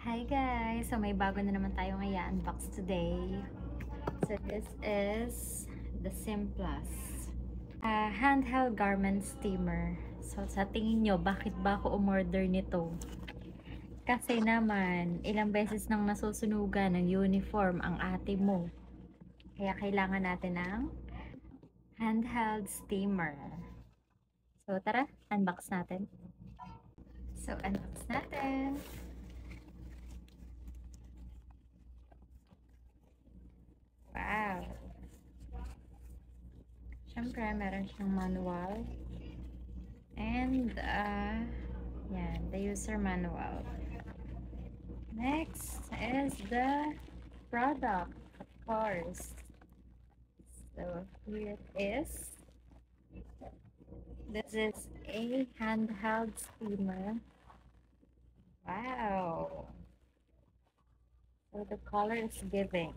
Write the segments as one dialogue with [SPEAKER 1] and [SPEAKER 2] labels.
[SPEAKER 1] Hi guys! So may bago na naman tayo ngayon unbox today. So this is the Simplus handheld garment steamer. So sa tingin nyo, bakit ba ako umorder nito? Kasi naman, ilang beses nang nasusunugan ng uniform ang ate mo. Kaya kailangan natin ng handheld steamer. So tara, unbox natin. So unbox natin. Wow! Siyempre, meron siyang manual. And, yan, the user manual. Next is the product, of course. So, here it is. This is a handheld steamer. Wow! So, the color is giving.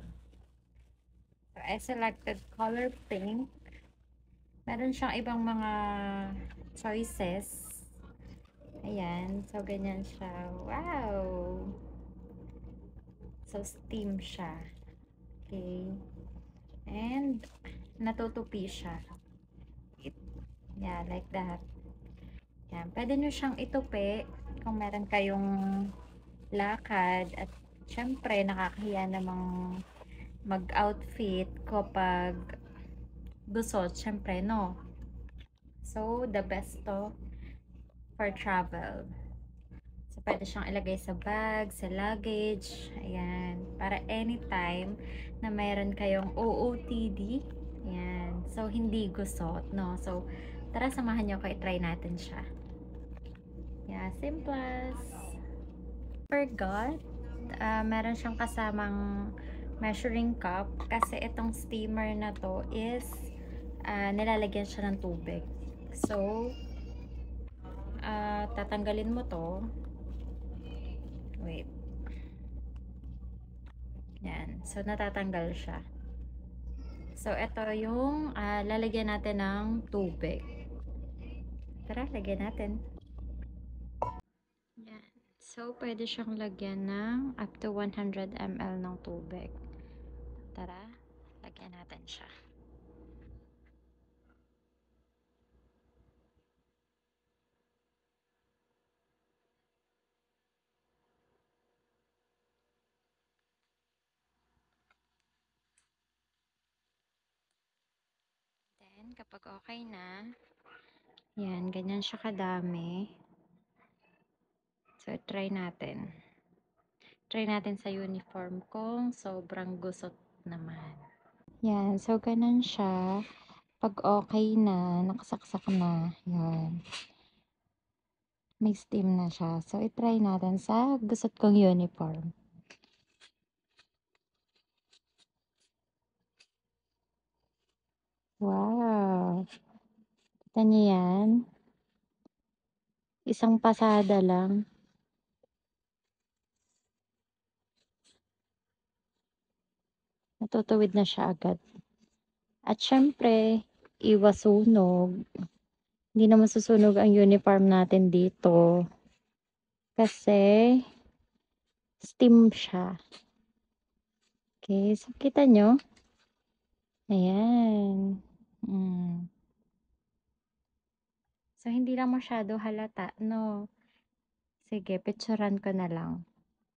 [SPEAKER 1] So, I selected color pink. Meron siyang ibang mga choices. Ayan. So, ganyan siya. Wow! So, steam siya. Okay. And, natutupi siya. Yeah, like that. Yan. Pwede nyo siyang itupi kung meron kayong lakad at syempre nakakahiya namang mag-outfit kapag busot, syempre no. So, the best to for travel. So, pwede siyang ilagay sa bag, sa luggage, ayan, para anytime na mayroon kayong OOTD, ayan, so hindi gusot, no. So, tara samahan nyo ko, i-try natin siya. Yeah, Simplus. Forgot, meron siyang kasamang measuring cup kasi itong steamer na to is nilalagyan siya ng tubig. So, tatanggalin mo to. Wait. Yan. So, natatanggal siya. So, ito yung lalagyan natin ng tubig. Tara, lagyan natin. Yan. So, pwede siyang lagyan ng up to 100 ml ng tubig. Tara, lagyan natin siya. Then, kapag okay na, yan, ganyan siya kadami. So, try natin. Try natin sa uniform kung sobrang gusot naman. Yan, so ganun siya. Pag okay na, nakasaksak na, yan. May steam na siya. So, itry natin sa gusot kong uniform. Wow! Kita niyo yan? Isang pasada lang. Natutuwid na siya agad. At syempre, iwas sunog. Hindi naman susunog ang uniform natin dito. Kasi, steam siya. Okay, so kita nyo? Ayan. So, hindi lang masyado halata, no? Sige, picturean ko na lang.